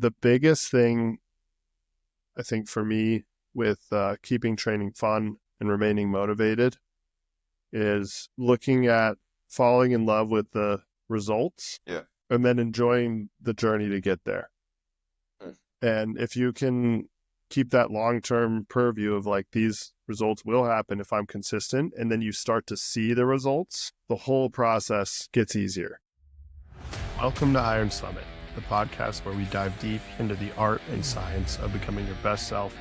the biggest thing I think for me with keeping training fun and remaining motivated is looking at falling in love with the results and then enjoying the journey to get there. And if you can keep that long-term purview of like, these results will happen if I'm consistent, and then you start to see the results, the whole process gets easier. Welcome to Iron Summit, the podcast where we dive deep into the art and science of becoming your best self,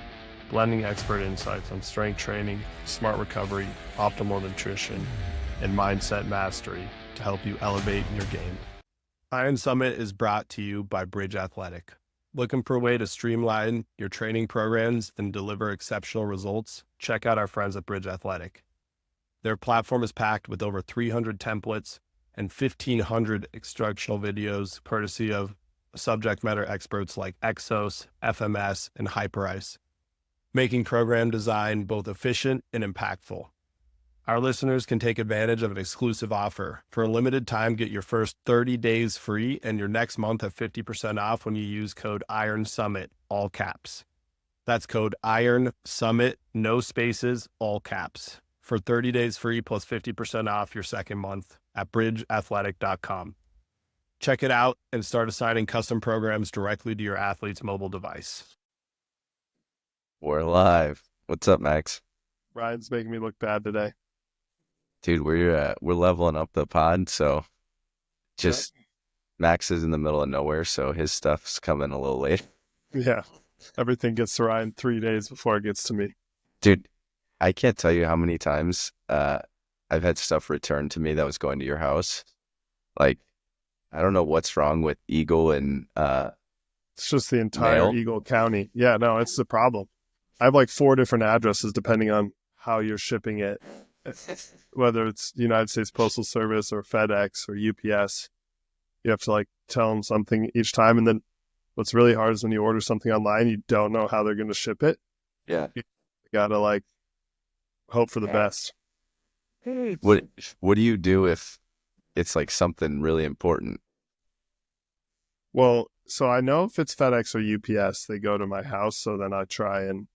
blending expert insights on strength training, smart recovery, optimal nutrition, and mindset mastery to help you elevate your game. Iron Summit is brought to you by Bridge Athletic. Looking for a way to streamline your training programs and deliver exceptional results? Check out our friends at Bridge Athletic. Their platform is packed with over 300 templates and 1,500 instructional videos, courtesy of subject matter experts like Exos, FMS, and Hyperice, making program design both efficient and impactful. Our listeners can take advantage of an exclusive offer. For a limited time, get your first 30 days free and your next month at 50% off when you use code IRONSUMMIT, all caps. That's code IRONSUMMIT, no spaces, all caps, for 30 days free plus 50% off your second month at bridgeathletic.com. Check it out and start assigning custom programs directly to your athlete's mobile device. We're live. What's up, Max? Ryan's making me look bad today. Dude, we're leveling up the pod, so just Max is in the middle of nowhere, so his stuff's coming a little late. Yeah, everything gets to Ryan 3 days before it gets to me. Dude, I can't tell you how many times I've had stuff returned to me that was going to your house. Like, I don't know what's wrong with Eagle and it's just the entire mail. Eagle County. Yeah, no, it's the problem. I have like 4 different addresses depending on how you're shipping it. Whether it's the United States Postal Service or FedEx or UPS, you have to like tell them something each time. And then what's really hard is when you order something online, you don't know how they're going to ship it. Yeah. You got to like hope for the best. What do you do if it's like something really important? Well, so I know if it's FedEx or UPS, they go to my house. So then I try and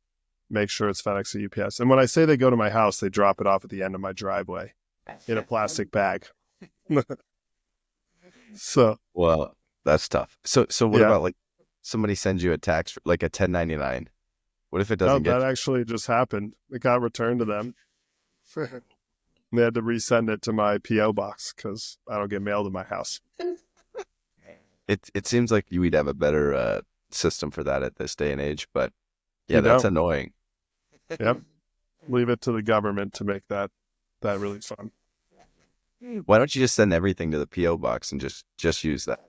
make sure it's FedEx or UPS. And when I say they go to my house, they drop it off at the end of my driveway in a plastic bag. So, Well, that's tough. So what about like somebody sends you a tax, like a 1099? What if it doesn't that actually just happened. It got returned to them. They had to resend it to my P.O. box because I don't get mail to my house. It seems like we'd have a better system for that at this day and age, but yeah, that's annoying. Yep. Leave it to the government to make that really fun. Why don't you just send everything to the P.O. box and just use that?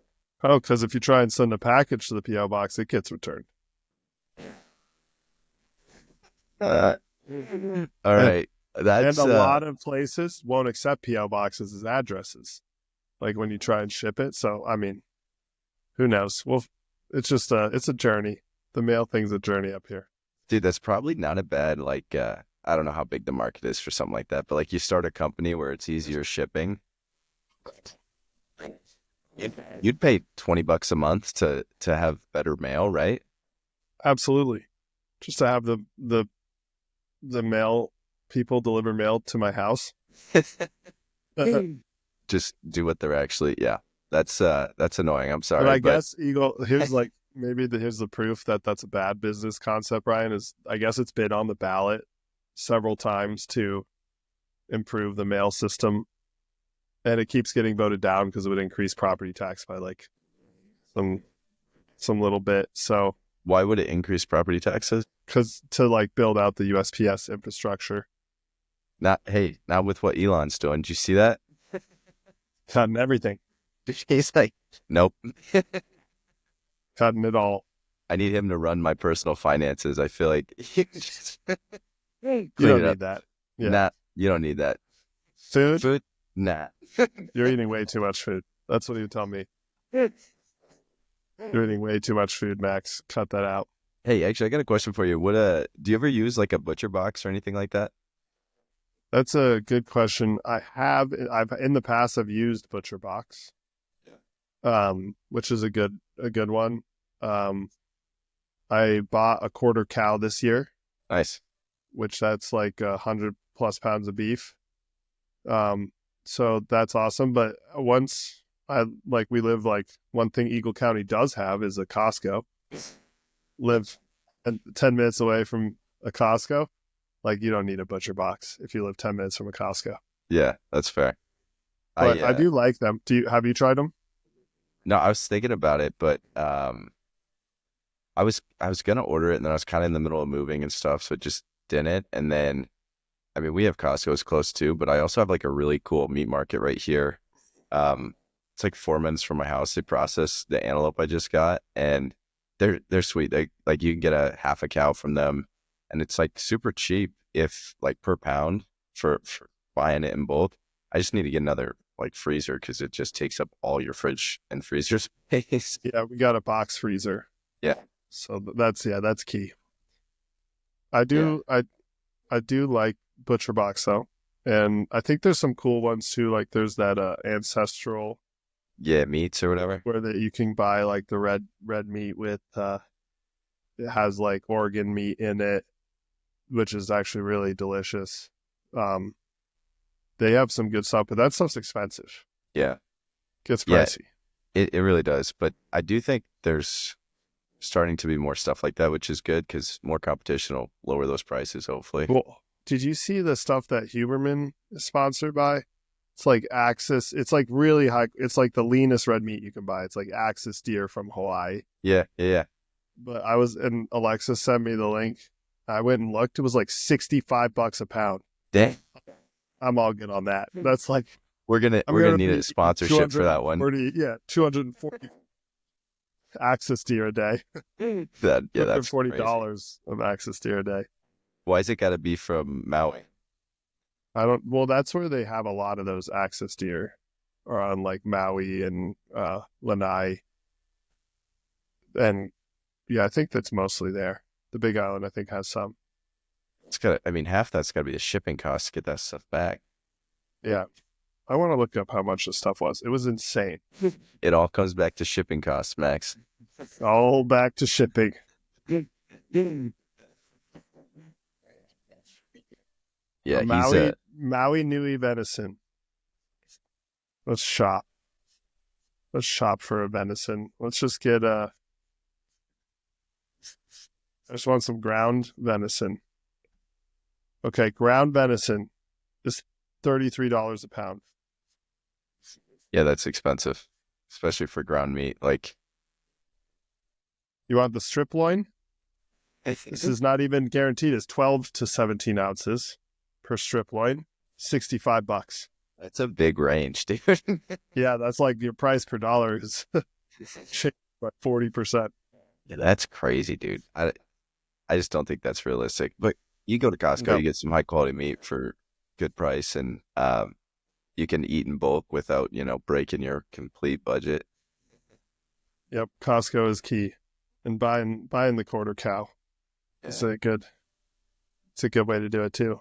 Oh, because if you try and send a package to the P.O. box, it gets returned. All right. And a lot of places won't accept P.O. boxes as addresses, like when you try and ship it. So, I mean, who knows? Well, it's just it's a journey. The mail thing's a journey up here. Dude, that's probably not a bad, like, I don't know how big the market is for something like that, but like you start a company where it's easier shipping. You'd pay $20 a month to have better mail, right? Absolutely. Just to have the mail people deliver mail to my house. Just do what they're actually, that's annoying. I'm sorry. But I guess Eagle, here's the proof that that's a bad business concept, Brian, is I guess it's been on the ballot several times to improve the mail system. And it keeps getting voted down because it would increase property tax by like some little bit. So why would it increase property taxes? Because to like build out the USPS infrastructure. Not with what Elon's doing. Did you see that? Cutting everything. He's like, nope. Cutting it all. I need him to run my personal finances. I feel like you don't need that. Yeah. Nah, you don't need that. Food? Nah. You're eating way too much food. That's what you tell me. You're eating way too much food, Max. Cut that out. Hey, actually, I got a question for you. What do you ever use like a butcher box or anything like that? That's a good question. I've in the past I've used ButcherBox, which is a good one. I bought a quarter cow this year, Nice. which that's like 100+ pounds of beef. So that's awesome. But once we live, like, one thing Eagle County does have is a Costco. Live 10 minutes away from a Costco. Like, you don't need a butcher box if you live 10 minutes from a Costco. Yeah, that's fair. But I do like them. Have you tried them? No, I was thinking about it, but I was gonna order it, and then I was kind of in the middle of moving and stuff, so it just didn't. And then, I mean, we have Costco's close too, but I also have like a really cool meat market right here. It's like 4 minutes from my house. They process the antelope I just got, and they're sweet. They, like, you can get a half a cow from them, and it's like super cheap if like per pound for buying it in bulk. I just need to get another like freezer because it just takes up all your fridge and freezer space. Yeah, we got a box freezer. Yeah, So that's key. I yeah, do I do like Butcher Box though. And I think there's some cool ones too. Like, there's that ancestral yeah, meats or whatever. where that you can buy like the red meat with it has like organ meat in it, which is actually really delicious. Um, they have some good stuff, but that stuff's expensive. Yeah, Gets yeah, pricey. it really does. But I do think there's starting to be more stuff like that, which is good because more competition will lower those prices, hopefully. Well, did you see the stuff that Huberman is sponsored by? It's like Axis. It's like really high. It's like the leanest red meat you can buy. It's like Axis deer from Hawaii. Yeah, yeah, But and Alexa sent me the link. I went and looked. It was like $65 a pound. yeah. Dang, I'm all good on that. That's like, we're gonna I'm we're gonna gonna need be a sponsorship for that one. 240 Axis deer a day. That's crazy. $240 of Axis deer a day. Why is it got to be from Maui? Well, that's where they have a lot of those Axis deer, are on like Maui and Lanai. And yeah, I think that's mostly there. The Big Island, I think, has some. It's got. I mean, half that's got to be the shipping cost to get that stuff back. Yeah. I want to look up how much the stuff was. It was insane. It all comes back to shipping costs, Max. All back to shipping. Yeah, Maui Nui venison. Let's shop. Let's shop for a venison. Let's just get I just want some ground venison. Okay, ground venison is $33 a pound. yeah, that's expensive, especially for ground meat. Like, You want the strip loin? This is not even guaranteed. It's 12 to 17 ounces per strip loin. $65. that's a big range, dude. Yeah, that's like your price per dollar is changed by 40%. Yeah, that's crazy, dude. I just don't think that's realistic. But you go to Costco, No. you get some high quality meat for good price, and you can eat in bulk without, breaking your complete budget. Yep, Costco is key. And buying the quarter cow is Yeah, it's a good way to do it too.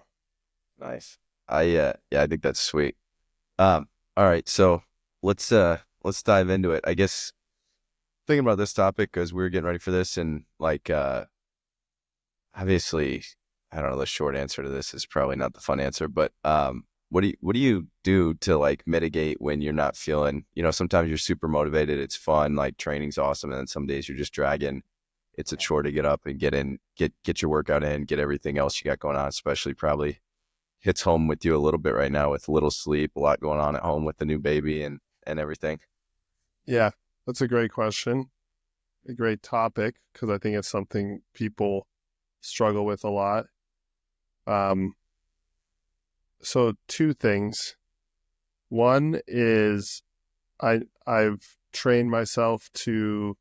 nice. I think that's sweet. All right, so let's dive into it. I guess thinking about this topic because we were getting ready for this, and like obviously, I don't know, the short answer to this is probably not the fun answer, but what do you do to like mitigate when you're not feeling, sometimes you're super motivated, it's fun, like training's awesome, and then some days you're just dragging. It's a chore to get up and get your workout in, get everything else you got going on, especially probably hits home with you a little bit right now with little sleep, a lot going on at home with the new baby and everything. Yeah, that's a great question. A great topic, because I think it's something people struggle with a lot. So two things. One is I've trained myself to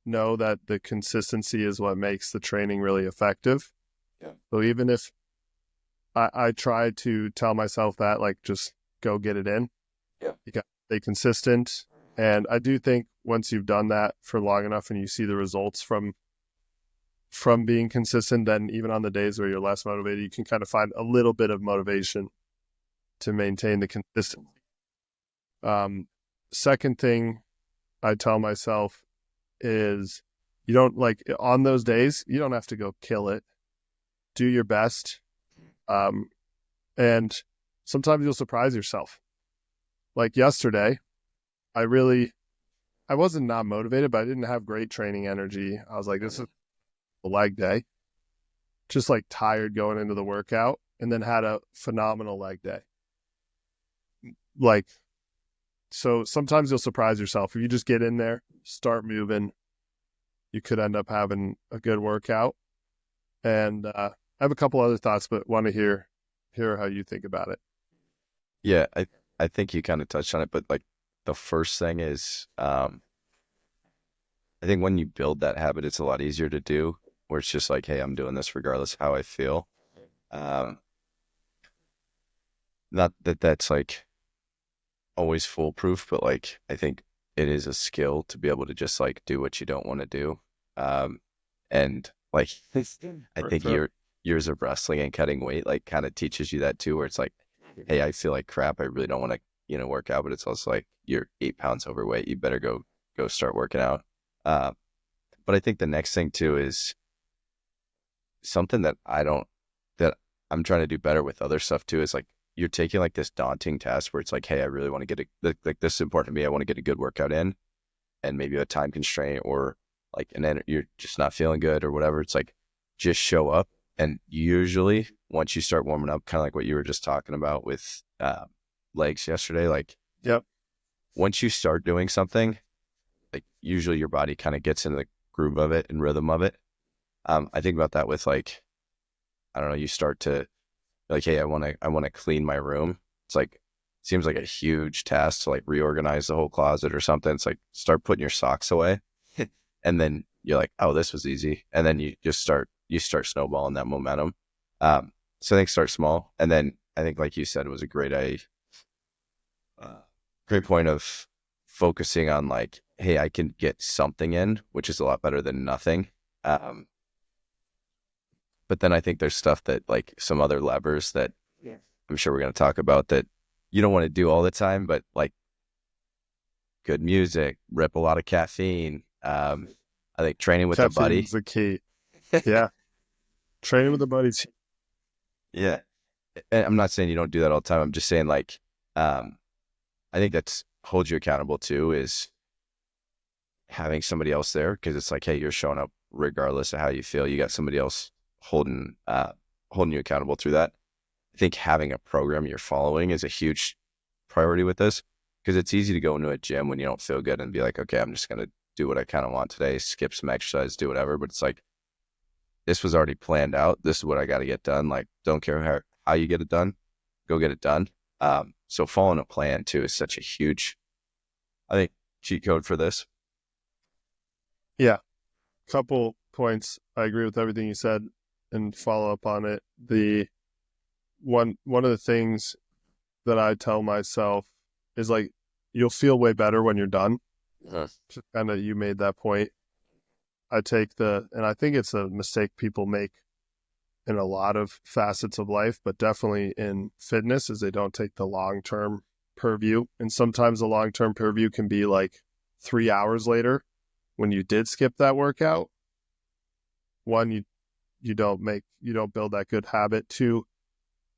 know that the consistency is what makes the training really effective. Yeah. So even if I try to tell myself that, like, just go get it in. Yeah. You got to stay consistent. And I do think once you've done that for long enough and you see the results from being consistent, then even on the days where you're less motivated, you can kind of find a little bit of motivation to maintain the consistency. Second thing I tell myself is You don't like on those days, you don't have to go kill it. Do your best. And sometimes you'll surprise yourself. Like yesterday, I wasn't not motivated, but I didn't have great training energy. I was like, this is a leg day. Just like tired going into the workout, and then had a phenomenal leg day. Like, so sometimes you'll surprise yourself. If you just get in there, start moving, you could end up having a good workout. And I have a couple other thoughts, but want to hear how you think about it. Yeah, I think you kind of touched on it, but like the first thing is, I think when you build that habit, it's a lot easier to do, where it's just like, hey, I'm doing this regardless of how I feel. Um, Not that that's like always foolproof, but like I think it is a skill to be able to just like do what you don't want to do. And like I For think sure. years of wrestling and cutting weight like kind of teaches you that too, where it's like, hey, I feel like crap. I really don't want to, work out, but it's also like you're 8 pounds overweight. You better go start working out. Uh, but I think the next thing too is something that I'm trying to do better with other stuff too, is like you're taking like this daunting task where it's like, hey, I really want to get like this is important to me. I want to get a good workout in, and maybe a time constraint or like, and then you're just not feeling good or whatever. It's like, just show up. And usually once you start warming up, kind of like what you were just talking about with legs yesterday, like Yep. once you start doing something, like usually your body kind of gets into the groove of it and rhythm of it. I think about that with like, I don't know, you start to like, hey, I want to clean my room. It's like, seems like a huge task to like reorganize the whole closet or something. It's like, start putting your socks away. And then you're like, oh, this was easy. And then you start snowballing that momentum. So I think start small. And then I think, like you said, it was a great point of focusing on like, hey, I can get something in, which is a lot better than nothing. Um, but then I think there's stuff that like some other levers that I'm sure we're going to talk about that you don't want to do all the time, but like good music, rip a lot of caffeine. I think training with a buddy. Caffeine's the key. Yeah. Training with a buddy's. Yeah. And I'm not saying you don't do that all the time. I'm just saying like, I think that's holds you accountable too, is having somebody else there. Cause it's like, hey, you're showing up regardless of how you feel. You got somebody else holding you accountable through that. I think having a program you're following is a huge priority with this, because it's easy to go into a gym when you don't feel good and be like, okay, I'm just going to do what I kind of want today, skip some exercise, do whatever. But it's like, this was already planned out. This is what I got to get done. Like, don't care how you get it done, go get it done. So following a plan too is such a huge, I think, cheat code for this. Yeah. Couple points. I agree with everything you said and follow up on it. The one of the things that I tell myself is like, you'll feel way better when you're done. Just kind of, you made that point. And I think it's a mistake people make in a lot of facets of life, but definitely in fitness, is they don't take the long-term purview. And sometimes the long-term purview can be like 3 hours later when you did skip that workout. One, you don't build that good habit. Two,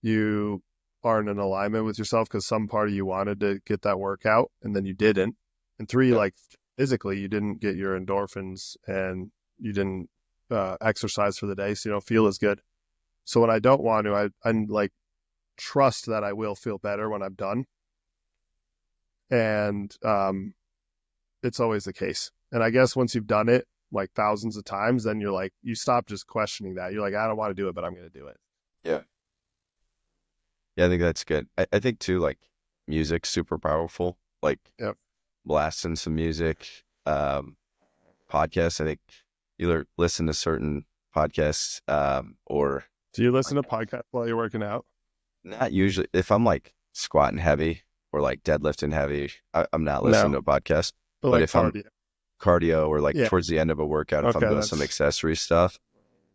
you aren't in alignment with yourself because some part of you wanted to get that workout and then you didn't. And three, like physically, you didn't get your endorphins and you didn't exercise for the day, so you don't feel as good. So when I don't want to, I'm like, trust that I will feel better when I'm done. And it's always the case. And I guess once you've done it like thousands of times, then you're like, you stop just questioning that. You're like, I don't want to do it, but I'm going to do it. Yeah. Yeah, I think that's good. I think too, like music's super powerful. Like Yep. blasting some music, podcasts. I think either listen to certain podcasts, or Do you listen to podcasts while you're working out? not usually. If I'm like squatting heavy or like deadlifting heavy, I'm not listening to No, a podcast. but But like if I'm cardio. cardio or like Yeah. towards the end of a workout, if I'm Okay. doing some accessory stuff,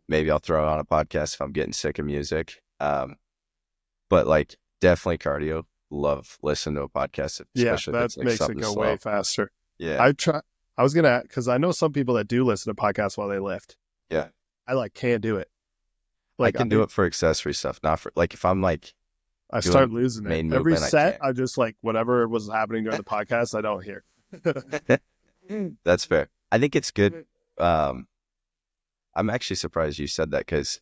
maybe I'll throw on a podcast if I'm getting sick of music. But like definitely cardio. Love listening to a podcast, Yeah, especially if that it's like makes it something go slow. way faster. Yeah. I try. I was gonna, because I know some people that do listen to podcasts while they lift. Yeah. I like can't do it. I Like can do it for accessory stuff, not for like if I'm like I start doing losing it main every movement, I set. can't. I just like whatever was happening during the podcast, I don't hear. That's fair. I think it's good. Um, I'm actually surprised you said that because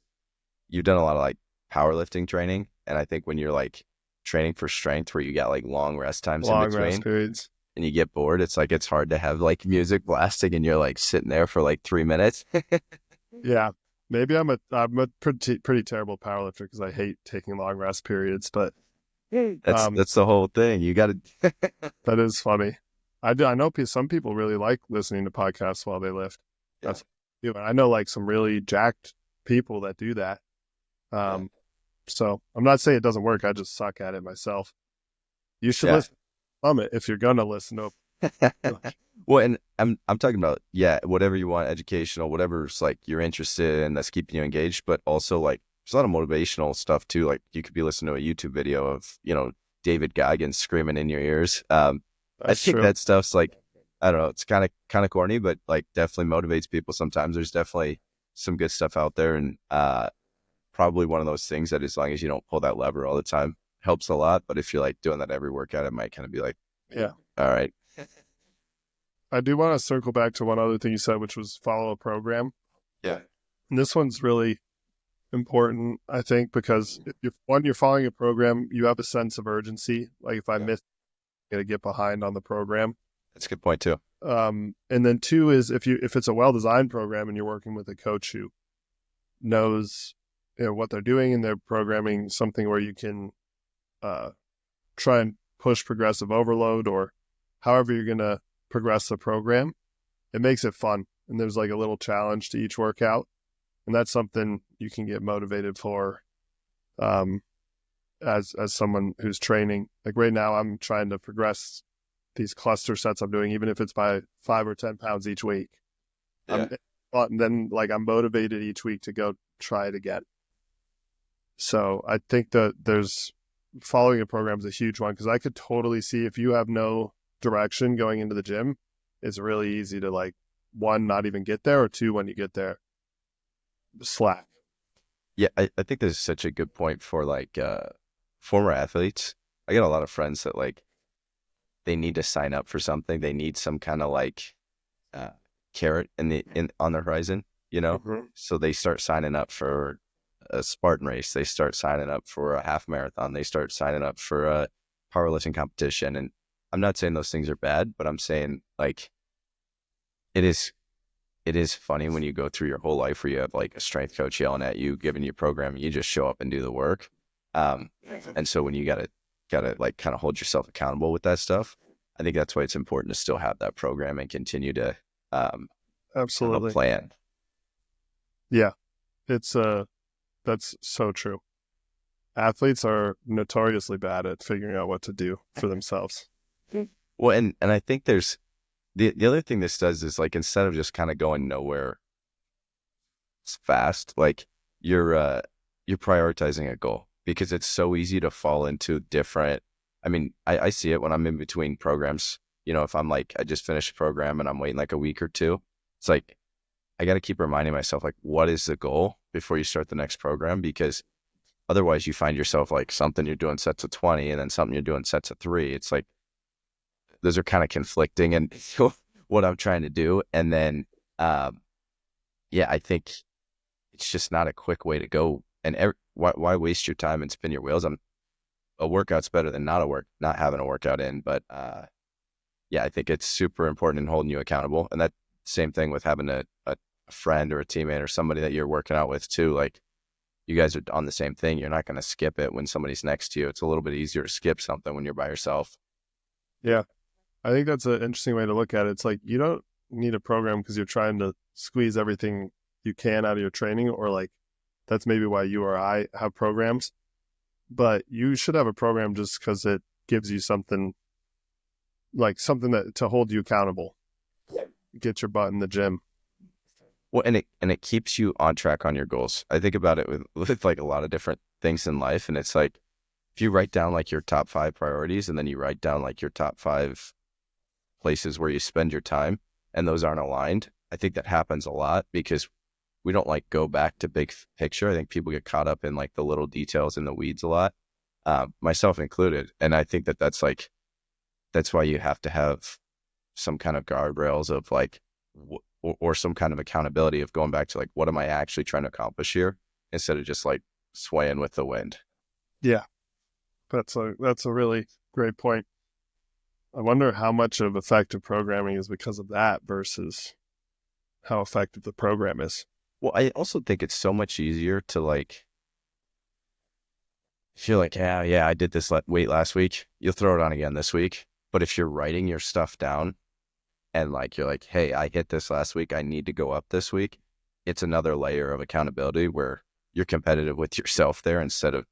you've done a lot of like powerlifting training. And I think when you're like training for strength where you got like long rest times in Long rest between periods. and you get bored, it's like it's hard to have like music blasting and you're like sitting there for like 3 minutes. Yeah, maybe I'm a pretty terrible powerlifter because I hate taking long rest periods. But That's the whole thing. You got to. that is funny. I know some people really like listening to podcasts while they lift. Yeah. That's I know like some really jacked people that do that. Yeah. So I'm not saying it doesn't work. I just suck at it myself. You should Yeah. listen to it if you're gonna listen to it. Well, and I'm talking about, yeah, whatever you want, educational, whatever's like you're interested in that's keeping you engaged, but also like there's a lot of motivational stuff too. Like you could be listening to a YouTube video of, David Goggins screaming in your ears. I That's think true. that stuff's like, I don't know, it's kind of corny, but like definitely motivates people sometimes. There's definitely some good stuff out there, and probably one of those things that as long as you don't pull that lever all the time helps a lot. But if you're like doing that every workout, it might kind of be like, Yeah. all right. I do want to circle back to one other thing you said, which was follow a program. Yeah. And this one's really important, I think, because if you're following a program, you have a sense of urgency. Like if I miss, I'm gonna get behind on the program. That's a good point too. And then two is if it's a well-designed program and you're working with a coach who knows what they're doing and they're programming something where you can try and push progressive overload or however you're gonna progress the program, it makes it fun. And there's like a little challenge to each workout. And that's something you can get motivated for as someone who's training. Like right now, I'm trying to progress these cluster sets I'm doing, even if it's by 5 or 10 pounds each week. Yeah. And then like I'm motivated each week to go try it again. So I think that there's following a program is a huge one because I could totally see if you have no direction going into the gym, it's really easy to like, one, not even get there, or two, when you get there, slack. Yeah, I think this is such a good point for like former athletes. I get a lot of friends that like they need to sign up for something. They need some kind of like carrot on the horizon, Mm-hmm. So they start signing up for a Spartan race. They start signing up for a half marathon. They start signing up for a powerlifting competition. And I'm not saying those things are bad, but I'm saying like it is funny when you go through your whole life where you have like a strength coach yelling at you, giving you a program, you just show up and do the work. And so when you gotta like kind of hold yourself accountable with that stuff, I think that's why it's important to still have that program and continue to have Absolutely. a plan. Yeah, it's that's so true. Athletes are notoriously bad at figuring out what to do for themselves. Well, and I think there's the other thing this does is like instead of just kind of going nowhere fast, like you're prioritizing a goal because it's so easy to fall into different. I mean, I see it when I'm in between programs. If I'm like I just finished a program and I'm waiting like a week or two, it's like I got to keep reminding myself like what is the goal before you start the next program, because otherwise you find yourself like something you're doing sets of 20 and then something you're doing sets of 3. It's like those are kind of conflicting and what I'm trying to do. And then, yeah, I think it's just not a quick way to go. And why waste your time and spin your wheels? A workout's better than not having a workout in. But yeah, I think it's super important in holding you accountable. And that same thing with having a friend or a teammate or somebody that you're working out with too. Like you guys are on the same thing. You're not going to skip it when somebody's next to you. It's a little bit easier to skip something when you're by yourself. Yeah, I think that's an interesting way to look at it. It's like you don't need a program because you're trying to squeeze everything you can out of your training, or like that's maybe why you or I have programs. But you should have a program just because it gives you something that to hold you accountable. Get your butt in the gym. Well, and it keeps you on track on your goals. I think about it with like a lot of different things in life, and it's like if you write down like your top 5 priorities and then you write down like your top 5 places where you spend your time, and those aren't aligned. I think that happens a lot because we don't like go back to big picture. I think people get caught up in like the little details in the weeds a lot, myself included. And I think that that's why you have to have some kind of guardrails of like, or some kind of accountability of going back to like, what am I actually trying to accomplish here, instead of just like swaying with the wind. Yeah, that's a really great point. I wonder how much of effective programming is because of that versus how effective the program is. Well, I also think it's so much easier to like feel like, yeah, I did this weight last week. You'll throw it on again this week. But if you're writing your stuff down and like, you're like, hey, I hit this last week, I need to go up this week. It's another layer of accountability where you're competitive with yourself there, instead of,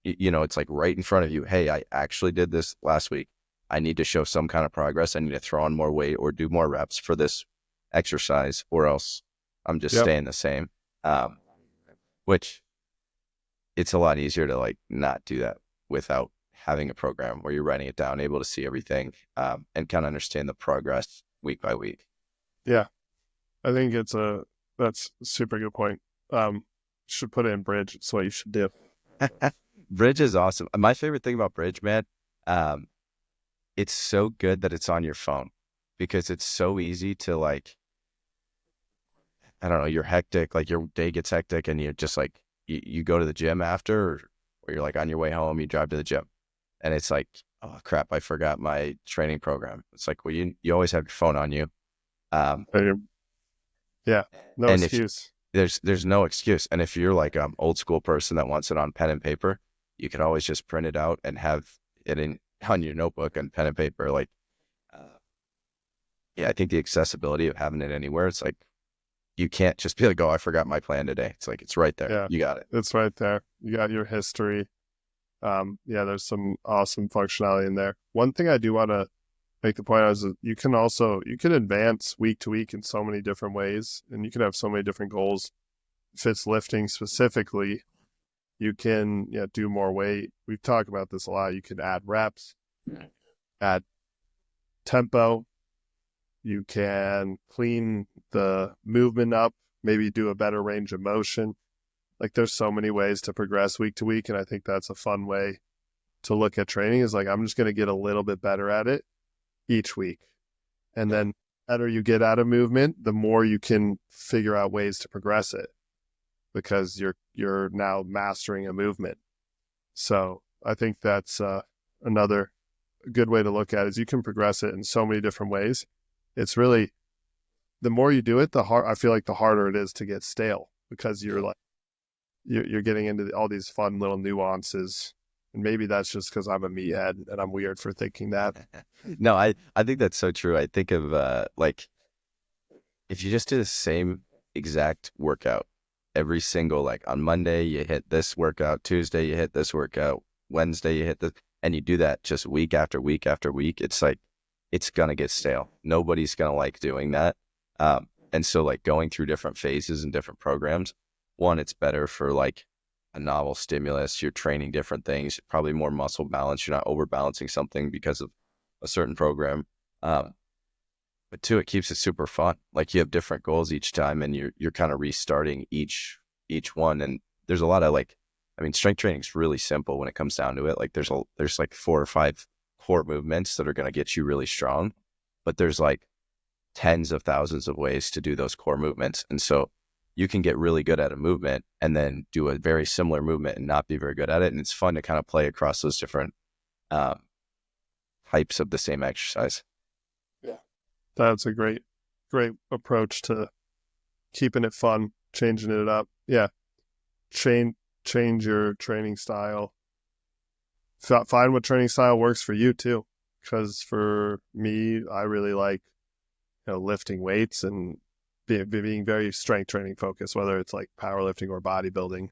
it's like right in front of you. Hey, I actually did this last week. I need to show some kind of progress. I need to throw on more weight or do more reps for this exercise, or else I'm just Yep. staying the same. Which it's a lot easier to like not do that without having a program where you're writing it down, able to see everything, and kind of understand the progress week by week. Yeah, I think that's a super good point. Should put it in Bridge. It's what you should do. Bridge is awesome. My favorite thing about Bridge, man, it's so good that it's on your phone, because it's so easy to like, I don't know, you're hectic, like your day gets hectic and you're just like, you go to the gym after, or you're like on your way home, you drive to the gym and it's like, oh crap, I forgot my training program. It's like, well, you always have your phone on you. Yeah, no And if excuse. there's no excuse. And if you're like old school person that wants it on pen and paper, you can always just print it out and have it on your notebook and pen and paper. Like, yeah, I think the accessibility of having it anywhere, it's like, you can't just be like, oh, I forgot my plan today. It's like, it's right there. Yeah, You got it. it's right there. You got your history. Yeah, there's some awesome functionality in there. One thing I do want to make the point is that you can advance week to week in so many different ways, and you can have so many different goals. If it's lifting specifically, you can do more weight. We've talked about this a lot. You can add reps, add tempo. You can clean the movement up, maybe do a better range of motion. Like there's so many ways to progress week to week. And I think that's a fun way to look at training, is like, I'm just going to get a little bit better at it each week. And then the better you get out of movement, the more you can figure out ways to progress it, because you're now mastering a movement. So I think that's another good way to look at it, is you can progress it in so many different ways. It's really, the more you do it, I feel like the harder it is to get stale, because you're like, you're getting into all these fun little nuances. And maybe that's just because I'm a meathead and I'm weird for thinking that. No, I think that's so true. I think of like, if you just do the same exact workout every single, like on Monday, you hit this workout, Tuesday, you hit this workout, Wednesday, you hit this, and you do that just week after week after week, it's like, it's going to get stale. Nobody's going to like doing that. And so like going through different phases and different programs, one, it's better for like a novel stimulus. You're training different things, probably more muscle balance. You're not overbalancing something because of a certain program. But two, it keeps it super fun. Like you have different goals each time, and you're kind of restarting each one. And there's a lot of like, I mean, strength training is really simple when it comes down to it. Like there's like 4 or 5 core movements that are going to get you really strong, but there's like tens of thousands of ways to do those core movements. And so you can get really good at a movement and then do a very similar movement and not be very good at it. And it's fun to kind of play across those different types of the same exercise. Yeah, that's a great approach to keeping it fun, changing it up. Yeah, change your training style. Find what training style works for you too. Because for me, I really like lifting weights and being very strength training focused, whether it's like powerlifting or bodybuilding.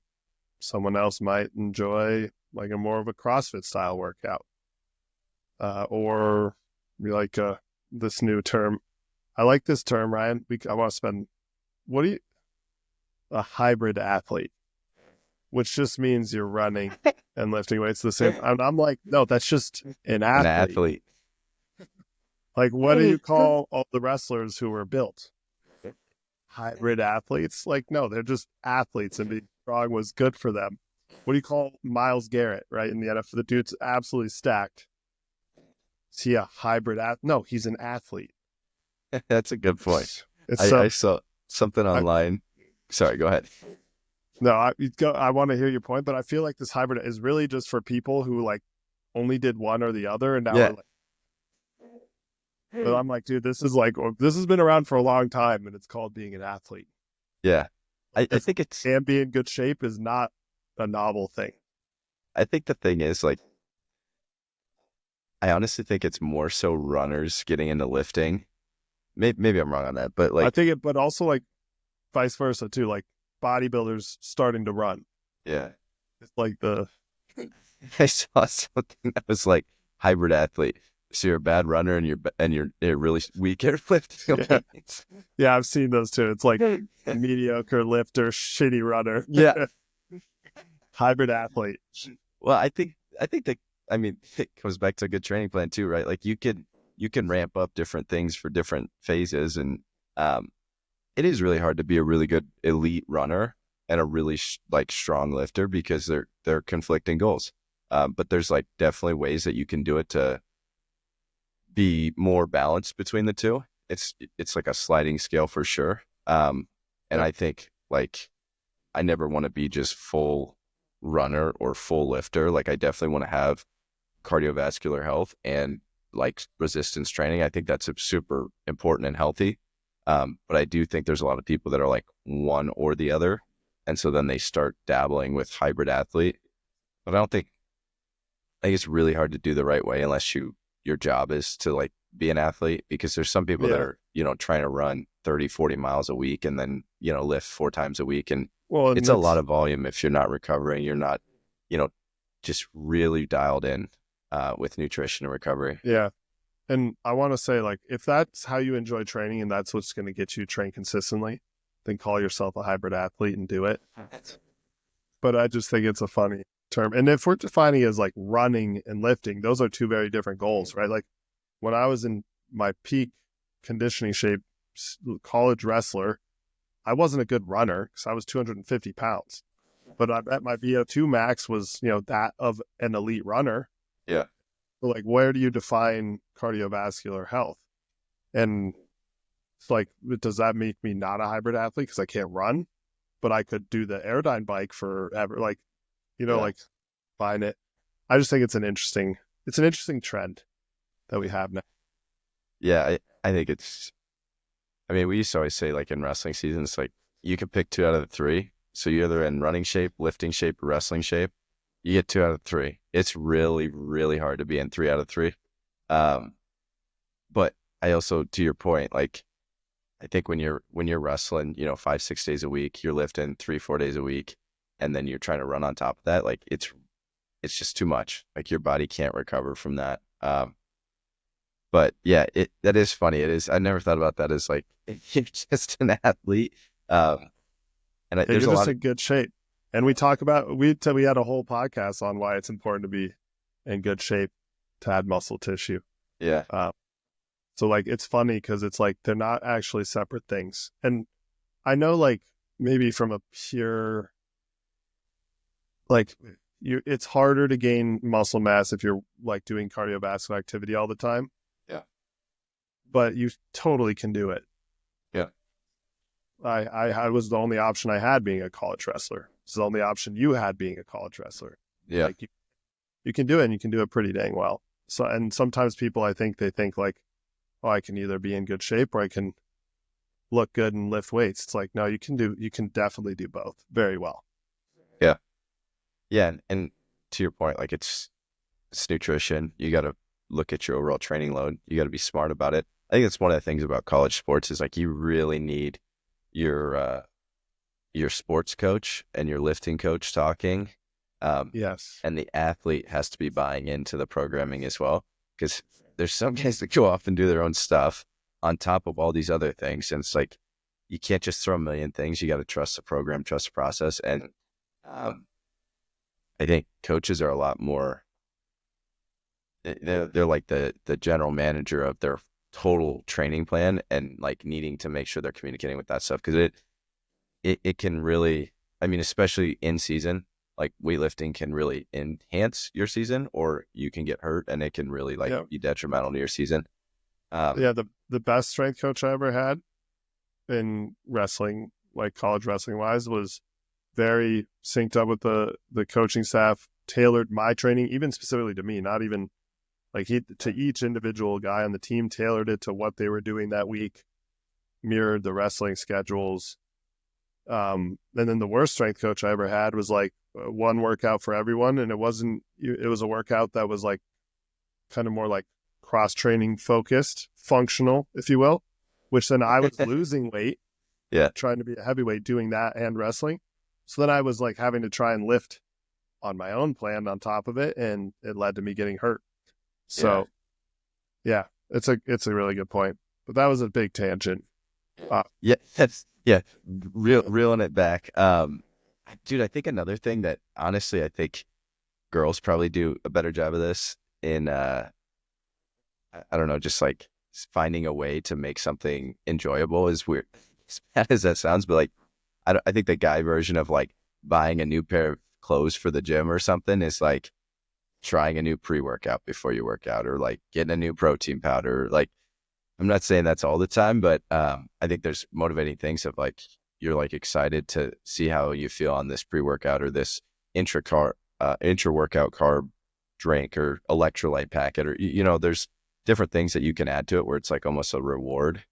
Someone else might enjoy like a more of a CrossFit style workout, or like this new term. I like this term, Ryan. I want to spend. What do you? A hybrid athlete, which just means you're running and lifting weights the same. I'm like, no, that's just an An athlete. athlete. Like, what do you call all the wrestlers who were built? Hybrid athletes? Like, no, they're just athletes, and being strong was good for them. What do you call Miles Garrett, right? In the NFL, the dude's absolutely stacked. Is he a hybrid athlete? No, he's an athlete. That's a good point. It's I so, saw something I, online. Sorry, go ahead. no, I want to hear your point, but I feel like this hybrid is really just for people who like only did one or the other, and now are Yeah, like, but I'm like, dude, this has been around for a long time, and it's called being an athlete. yeah. I If think it's. and be in good shape is not a novel thing. I think the thing is like, I honestly think it's more so runners getting into lifting. Maybe I'm wrong on that, but I like, think it, but also like vice versa too. Like bodybuilders starting to run. yeah. It's like the I saw something that was like hybrid athlete. So you're a bad runner and you're really weak at lifting. yeah, yeah. I've seen those too. It's like mediocre lifter, shitty runner, Yeah. hybrid athlete. Well, I think that, I mean, it comes back to a good training plan too, right? Like you can ramp up different things for different phases, and um, it is really hard to be a really good elite runner and a really like strong lifter because they're conflicting goals. But there's like definitely ways that you can do it to be more balanced between the two. It's like a sliding scale for sure. And Yep. I think like I never want to be just full runner or full lifter. Like I definitely want to have cardiovascular health and like resistance training. I think that's super important and healthy. But I do think there's a lot of people that are like one or the other. And so then they start dabbling with hybrid athlete. But I think it's really hard to do the right way unless your job is to like be an athlete, because there's some people that Yeah. are, trying to run 30, 40 miles a week and then, lift 4 times a week. And Well, and it's a lot it's of volume. If you're not recovering, you're not, you know, just really dialed in with nutrition and recovery. yeah. And I want to say, like, if that's how you enjoy training and that's what's going to get you trained consistently, then call yourself a hybrid athlete and do it. But I just think it's a funny term. And if we're defining it as like running and lifting, those are two very different goals, right? Like when I was in my peak conditioning shape, college wrestler, I wasn't a good runner because I was 250 pounds. But I bet my VO2 max was, that of an elite runner. Yeah. So like, where do you define cardiovascular health? And it's like, does that make me not a hybrid athlete because I can't run? But I could do the Airdyne bike forever. Like, Yeah. like find it. I just think it's an interesting trend that we have now. Yeah. I think I mean, we used to always say like in wrestling seasons, like you can pick 2 out of the 3. So you're either in running shape, lifting shape, or wrestling shape. You get 2 out of 3. It's really, really hard to be in 3 out of 3. Um, but I also, to your point, like I think when you're wrestling, 5, 6 days a week, you're lifting 3, 4 days a week, and then you're trying to run on top of that. Like it's just too much. Like your body can't recover from that. But yeah, that is funny. It is. I never thought about that as like you're just an athlete. Um, and Yeah, there's you're a just lot of in good shape. And we talk about we had a whole podcast on why it's important to be in good shape to add muscle tissue. yeah, So like it's funny because it's like they're not actually separate things. And I know like maybe from a pure like it's harder to gain muscle mass if you're like doing cardiovascular activity all the time, yeah, but you totally can do it. yeah, I was the only option I had being a college wrestler. It's the only option you had being a college wrestler. yeah, Like you can do it and you can do it pretty dang well. So, and sometimes people, they think like, oh, I can either be in good shape or I can look good and lift weights. It's like, no, you can definitely do both very well. yeah, yeah. And to your point, like it's nutrition. You got to look at your overall training load. You got to be smart about it. I think that's one of the things about college sports is like you really need your your sports coach and your lifting coach talking. Yes. And the athlete has to be buying into the programming as well, because there's some guys that go off and do their own stuff on top of all these other things. And it's like, you can't just throw a million things. You got to trust the program, trust the process. And I think coaches are a lot more, they're like the general manager of their total training plan and like needing to make sure they're communicating with that stuff. Cause it can really, I mean, especially in season, like weightlifting can really enhance your season, or you can get hurt and it can really like Yeah. be detrimental to your season. Um, Yeah. The best strength coach I ever had in wrestling, like college wrestling wise, was very synced up with the coaching staff, tailored my training, even specifically to me, not even like he to each individual guy on the team, tailored it to what they were doing that week, mirrored the wrestling schedules. And then the worst strength coach I ever had was like one workout for everyone. And it was a workout that was like kind of more like cross training focused, functional, if you will, which then I was losing weight, yeah. trying to be a heavyweight doing that and wrestling. So then I was like having to try and lift on my own plan on top of it. And it led to me getting hurt. Yeah. So yeah, it's a really good point, but that was a big tangent. Yeah. Yeah. Reeling it back. Dude, I think another thing that honestly, I think girls probably do a better job of this in, I don't know, just like finding a way to make something enjoyable is weird. As bad as that sounds, but like, I think the guy version of like buying a new pair of clothes for the gym or something is like trying a new pre-workout before you work out, or like getting a new protein powder. Like, I'm not saying that's all the time, but I think there's motivating things of like, you're like excited to see how you feel on this pre-workout or this intra-workout carb drink or electrolyte packet, or, there's different things that you can add to it where it's like almost a reward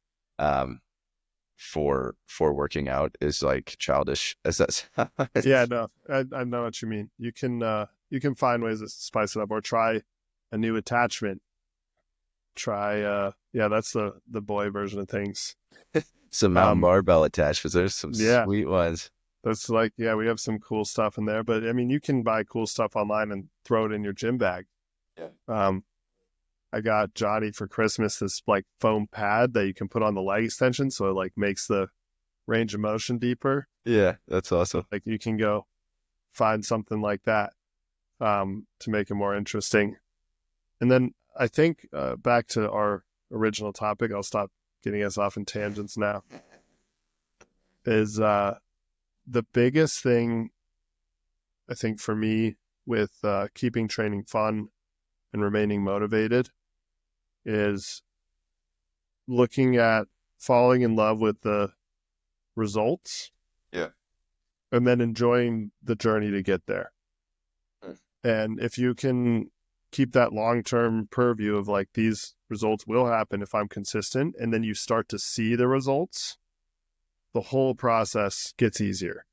for working out, is like childish as that sounds. Yeah, no, I know what you mean. You can find ways to spice it up or try a new attachment. Try yeah, that's the boy version of things. Some mountain Um barbell attachments. There's some yeah, sweet ones. that's like yeah, we have some cool stuff in there, but I mean you can buy cool stuff online and throw it in your gym bag. Yeah. I got Johnny for Christmas this like foam pad that you can put on the leg extension so it like makes the range of motion deeper. Yeah, that's awesome. Like you can go find something like that to make it more interesting. And then I think back to our original topic, I'll stop getting us off in tangents now, is the biggest thing I think for me with keeping training fun and remaining motivated is looking at falling in love with the results. Yeah. And then enjoying the journey to get there. And if you can keep that long-term purview of like these results will happen if I'm consistent, and then you start to see the results, the whole process gets easier.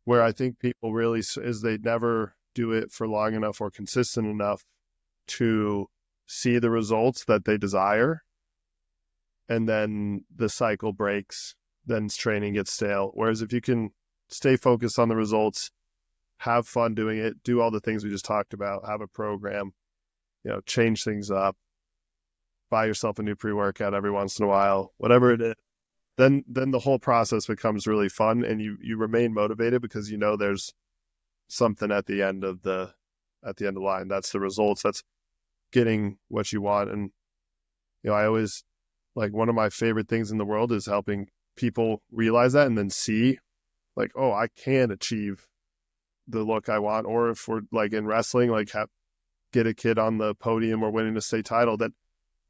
Where I think people really is they never do it for long enough or consistent enough to see the results that they desire. And then the cycle breaks, then training gets stale. Whereas if you can stay focused on the results, have fun doing it, do all the things we just talked about, have a program, change things up, buy yourself a new pre-workout every once in a while, whatever it is, then the whole process becomes really fun, and you remain motivated because there's something at the end of the line. That's the results. That's getting what you want. And I always like one of my favorite things in the world is helping people realize that and then see like, oh, I can achieve the look I want. Or if we're like in wrestling, like get a kid on the podium or winning a state title, that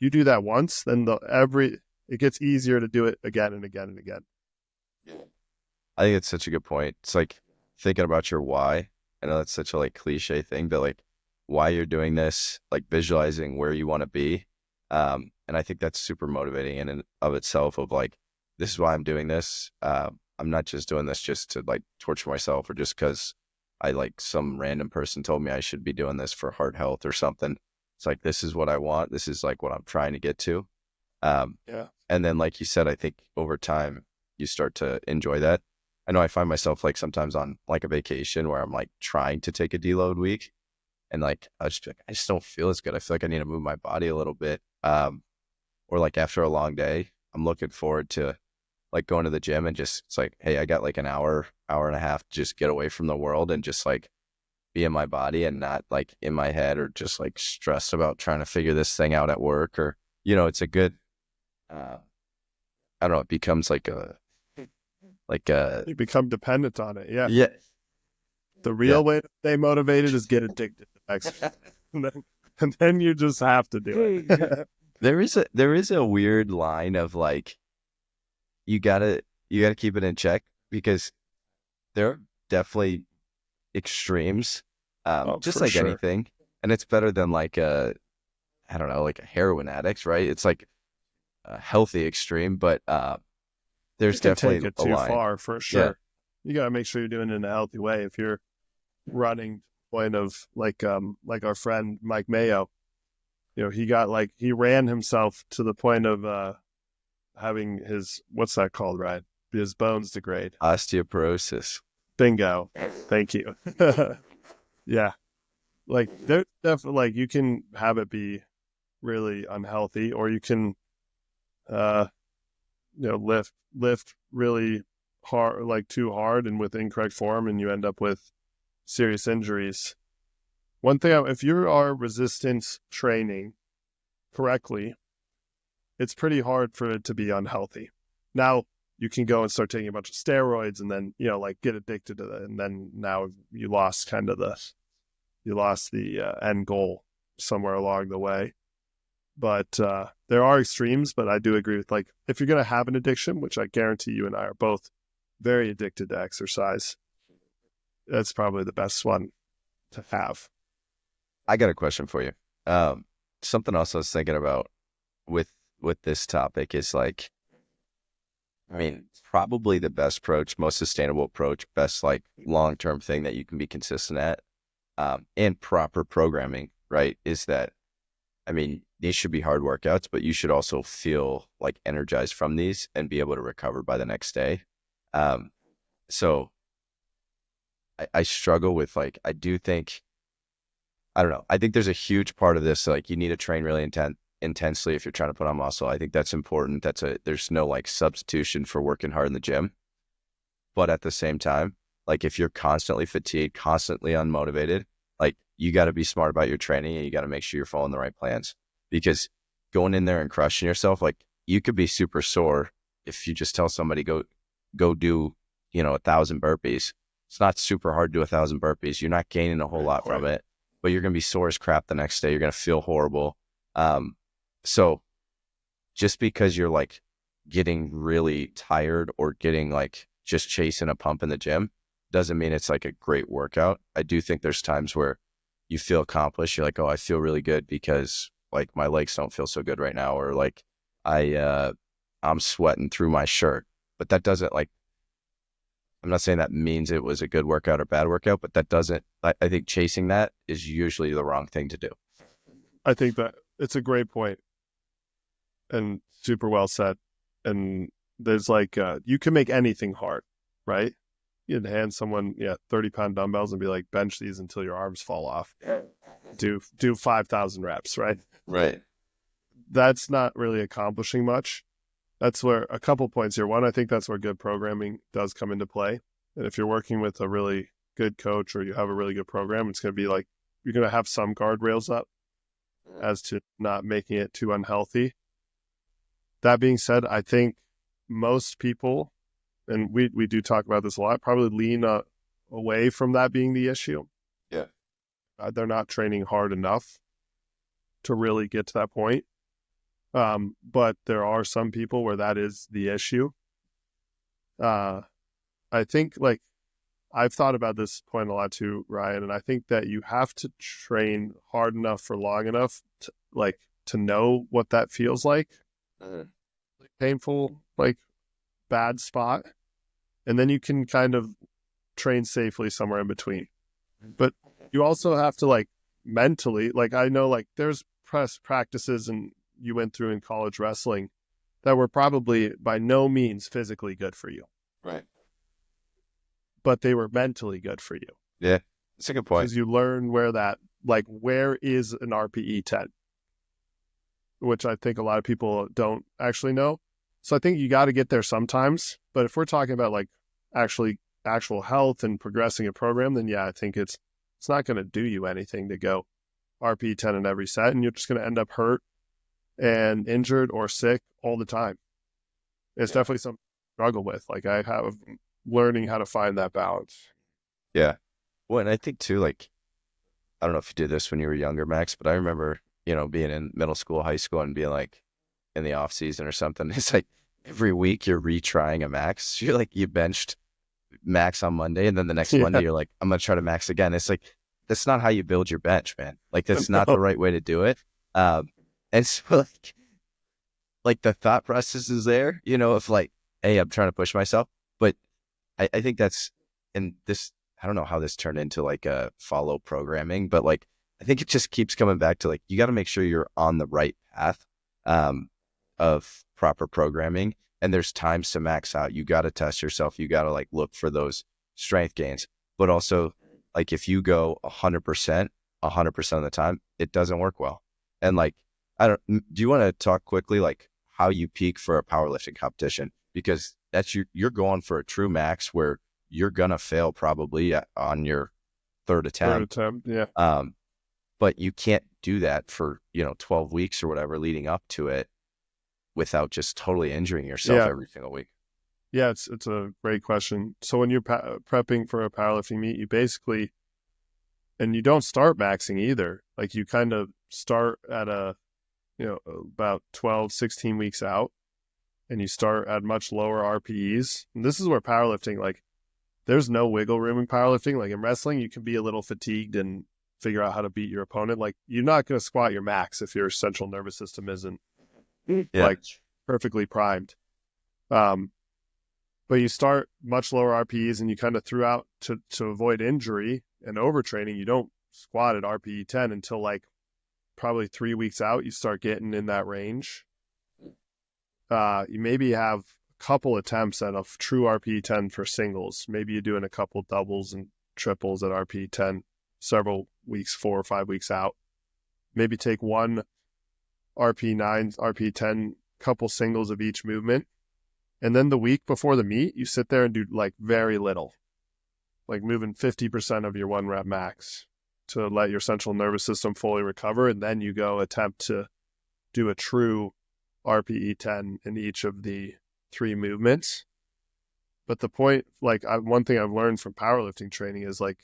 you do that once, then it gets easier to do it again and again and again. I think it's such a good point. It's like thinking about your why. I know that's such a like cliche thing, but like why you're doing this, like visualizing where you want to be. And I think that's super motivating in and of itself of like, this is why I'm doing this. I'm not just doing this just to like torture myself or just because I like some random person told me I should be doing this for heart health or something. It's like, this is what I want. This is like what I'm trying to get to. Yeah. And then, like you said, I think over time you start to enjoy that. I know I find myself like sometimes on like a vacation where I'm like trying to take a deload week, and like I just don't feel as good. I feel like I need to move my body a little bit. Or like after a long day, I'm looking forward to like going to the gym and just it's like, hey, I got like an hour and a half to just get away from the world and just like be in my body and not like in my head or just like stressed about trying to figure this thing out at work or it's a good, I don't know, it becomes like a, You become dependent on it. Yeah. yeah, The yeah. real way to stay motivated is get addicted to exercise. And then you just have to do it. There is a weird line of like, you gotta keep it in check because there are definitely extremes, Oh, just for like sure. anything. And it's better than like I don't know, like a heroin addict, right? It's like a healthy extreme, but You there's can take definitely it a too line. far for Yeah. sure. You got to make sure you're doing it in a healthy way. If you're running to the point of like our friend Mike Mayo, he ran himself to the point of having his, what's that called, right? His bones degrade. Osteoporosis. Bingo. Thank you. Yeah. Like there's definitely, like, you can have it be really unhealthy, or you can uh lift really hard, like too hard and with incorrect form, and you end up with serious injuries. One thing, if you are resistance training correctly, it's pretty hard for it to be unhealthy. Now you can go and start taking a bunch of steroids and then, like, get addicted to that. And then now you lost the end goal somewhere along the way. But there are extremes, but I do agree with, like, if you're going to have an addiction, which I guarantee you and I are both very addicted to exercise, that's probably the best one to have. I got a question for you. Um, Something else I was thinking about with this topic is like, I mean, probably the best approach, most sustainable approach, best like long-term thing that you can be consistent at, and proper programming, right? Is that, I mean, these should be hard workouts, but you should also feel like energized from these and be able to recover by the next day. Um, so I struggle with like, I do think, I don't know. I think there's a huge part of this. Like you need to train really intensely if you're trying to put on muscle. I think that's important. There's no like substitution for working hard in the gym. But at the same time, like if you're constantly fatigued, constantly unmotivated, like you got to be smart about your training and you got to make sure you're following the right plans because going in there and crushing yourself, like you could be super sore if you just tell somebody go do, 1,000 burpees. It's not super hard to do 1,000 burpees. You're not gaining a whole lot from Right. it, but you're going to be sore as crap the next day. You're going to feel horrible. So just because you're like getting really tired or getting like just chasing a pump in the gym doesn't mean it's like a great workout. I do think there's times where you feel accomplished. You're like, oh, I feel really good because like my legs don't feel so good right now, or like I'm sweating through my shirt. But that doesn't like, I'm not saying that means it was a good workout or bad workout, but that doesn't, I think chasing that is usually the wrong thing to do. I think that it's a great point and super well said. And there's like, you can make anything hard, right? You can hand someone 30-pound dumbbells and be like, bench these until your arms fall off. Do 5,000 reps, right? Right. That's not really accomplishing much. That's where a couple points here. One, I think that's where good programming does come into play. And if you're working with a really good coach or you have a really good program, it's going to be like, you're going to have some guardrails up as to not making it too unhealthy. That being said, I think most people, and we do talk about this a lot, probably lean away from that being the issue. Yeah. They're not training hard enough to really get to that point. But there are some people where that is the issue. I think, like, I've thought about this point a lot too, Ryan, and I think that you have to train hard enough for long enough to know what that feels like. Painful, like, bad spot. And then you can kind of train safely somewhere in between. But you also have to, like, mentally, like, I know, like, there's practices and you went through in college wrestling that were probably by no means physically good for you, Right. but they were mentally good for you Yeah. That's a good point. because you learn where is an RPE 10, which I think a lot of people don't actually know. So I think you got to get there sometimes. But if we're talking about like actual health and progressing a program, then yeah, I think it's not going to do you anything to go RPE 10 in every set, and you're just going to end up hurt and injured or sick all the time. It's definitely something I struggle with. Like I have learning how to find that balance. Yeah. Well, and I think too, like, I don't know if you did this when you were younger, Max, but I remember, being in middle school, high school, and being like in the off season or something. It's like every week you're retrying a max. You're like, you benched max on Monday, and then the next Monday Yeah. you're like, I'm gonna try to max again. It's like, that's not how you build your bench, man. Like, that's not the No. right way to do it. Um, and so like the thought process is there, of like, hey, I'm trying to push myself. But I think that's, and this, I don't know how this turned into like a follow programming, but like, I think it just keeps coming back to like, you got to make sure you're on the right path um, of proper programming. And there's times to max out. You got to test yourself. You got to like look for those strength gains, but also like if you go 100%, 100% of the time, it doesn't work well. And like, do you want to talk quickly, like how you peak for a powerlifting competition? Because that's you're going for a true max where you're gonna fail probably on your third Third attempt. attempt. Yeah. But you can't do that for 12 weeks or whatever leading up to it without just totally injuring yourself Yeah. every single week. Yeah. It's a great question. So when you're prepping for a powerlifting meet, you basically, and you don't start maxing either. Like you kind of start at about 12, 16 weeks out, and you start at much lower RPEs. And this is where powerlifting, like, there's no wiggle room in powerlifting. Like in wrestling, you can be a little fatigued and figure out how to beat your opponent. Like you're not going to squat your max if your central nervous system isn't Yeah. like perfectly primed. Um, but you start much lower RPEs, and you kind of throughout to avoid injury and overtraining, you don't squat at RPE 10 until like probably 3 weeks out. You start getting in that range. You maybe have a couple attempts at a true RPE 10 for singles. Maybe you're doing a couple doubles and triples at RPE 10 several weeks, 4 or 5 weeks out. Maybe take one RPE 9, RPE 10, couple singles of each movement. And then the week before the meet, you sit there and do like very little, like moving 50% of your 1 rep max to let your central nervous system fully recover. And then you go attempt to do a true RPE 10 in each of the 3 movements. But the point, like one thing I've learned from powerlifting training is like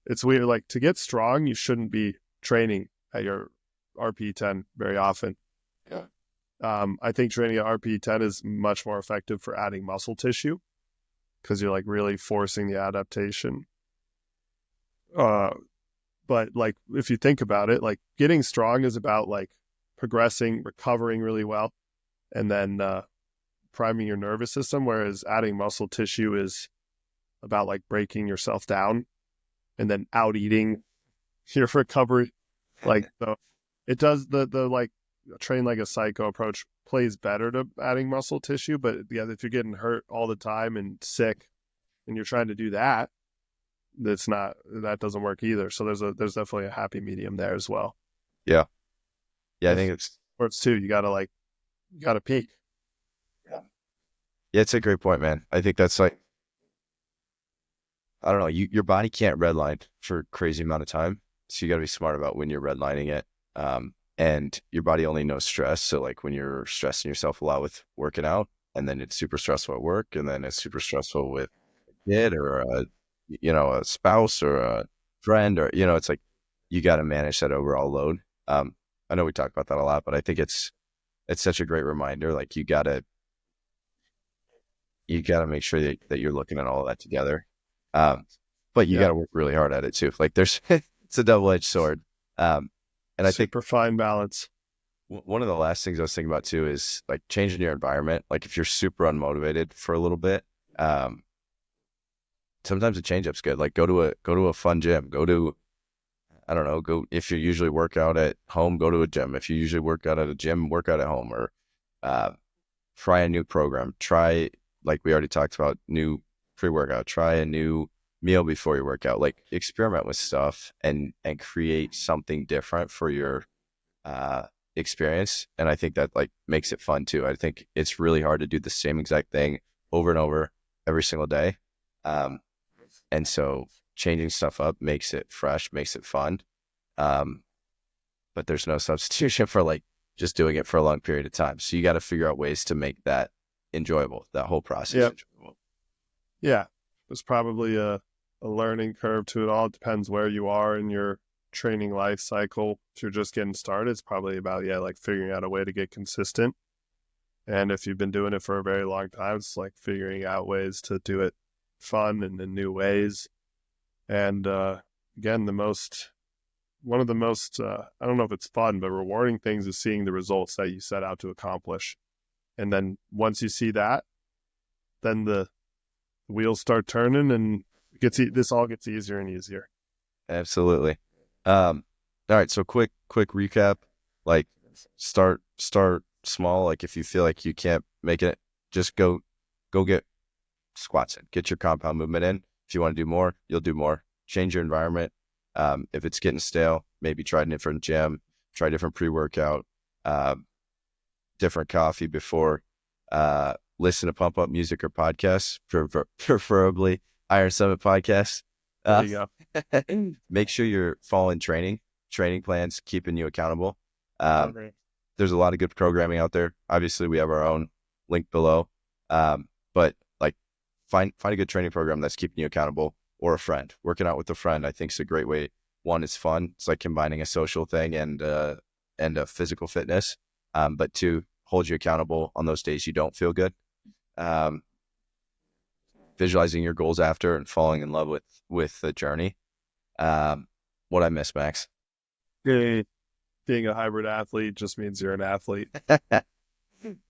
it's weird, like to get strong, you shouldn't be training at your RPE 10 very often. Yeah. I think training at RPE 10 is much more effective for adding muscle tissue because you're like really forcing the adaptation. But like if you think about it, like getting strong is about like progressing, recovering really well, and then priming your nervous system, whereas adding muscle tissue is about like breaking yourself down and then out eating your recovery. Like so it does the like train like a psycho approach plays better to adding muscle tissue, but yeah, if you're getting hurt all the time and sick and you're trying to do that, that doesn't work either. So there's definitely a happy medium there as well. Yeah. Yeah. I With think it's, sports too, you gotta peak. yeah, it's a great point, man. I think that's like, I don't know, your body can't redline for a crazy amount of time. So you got to be smart about when you're redlining it. And your body only knows stress. So like when you're stressing yourself a lot with working out, and then it's super stressful at work, and then it's super stressful with a kid or a spouse or a friend, or, it's like, you got to manage that overall load. I know we talk about that a lot, but I think it's such a great reminder. Like you got to make sure that you're looking at all of that together. Um, but you got Yeah, to work really hard at it too. Like it's a double-edged sword. And I think super fine balance. one of the last things I was thinking about too is like changing your environment. Like if you're super unmotivated for a little bit, sometimes a change up's good. Like go to a fun gym. I don't know, if you usually work out at home, go to a gym. If you usually work out at a gym, work out at home, or try a new program. Try, like we already talked about, new pre-workout. Try a new meal before your workout. Like experiment with stuff and create something different for your experience. And I think that like makes it fun too. I think it's really hard to do the same exact thing over and over every single day. And so changing stuff up makes it fresh, makes it fun. Um, but there's no substitution for like just doing it for a long period of time. So you got to figure out ways to make that enjoyable, that whole process enjoyable. Yeah. There's probably a learning curve to it all. It depends where you are in your training life cycle. If you're just getting started, it's probably about, like figuring out a way to get consistent. And if you've been doing it for a very long time, it's like figuring out ways to do it fun and in new ways. And again, one of the most, I don't know if it's fun, but rewarding things is seeing the results that you set out to accomplish. And then once you see that, then the wheels start turning and this all gets easier and easier. Absolutely. All right. So quick recap, like start small. Like if you feel like you can't make it, just go get squats in, get your compound movement in. If you want to do more, you'll do more. Change your environment. If it's getting stale, maybe try a different gym, try different pre-workout, different coffee before, listen to pump up music or podcasts, preferably Iron Summit podcasts. There you go. Make sure you're following training plans, keeping you accountable. There's a lot of good programming out there. Obviously, we have our own link below. But like find a good training program that's keeping you accountable, or a friend. Working out with a friend, I think, is a great way. One, it's fun. It's like combining a social thing and a physical fitness. But two, hold you accountable on those days you don't feel good. Visualizing your goals after and falling in love with the journey. What I miss, Max? Being a hybrid athlete just means you're an athlete.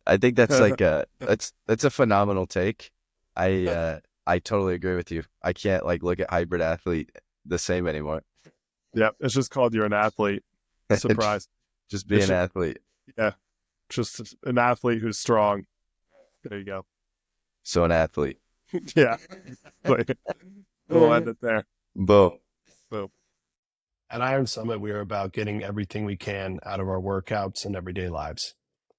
I think that's like that's a phenomenal take. I totally agree with you. I can't like look at hybrid athlete the same anymore. Yep, it's just called you're an athlete. Surprise. Just be an athlete. Yeah, just an athlete who's strong. There you go. So an athlete. Yeah. We'll end it there. Boom. At Iron Summit, we are about getting everything we can out of our workouts and everyday lives.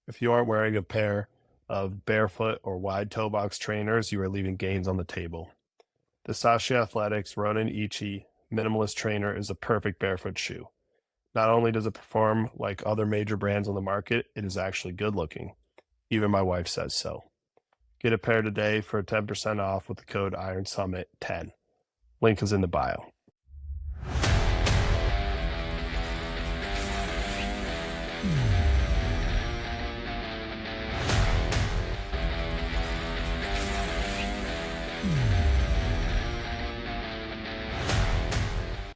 If you aren't wearing a pair of barefoot or wide toe box trainers, you are leaving gains on the table. The Sashi Athletics Ronin Ichi Minimalist Trainer is a perfect barefoot shoe. Not only does it perform like other major brands on the market, it is actually good looking. Even my wife says so. Get a pair today for 10% off with the code IronSummit10. Link is in the bio.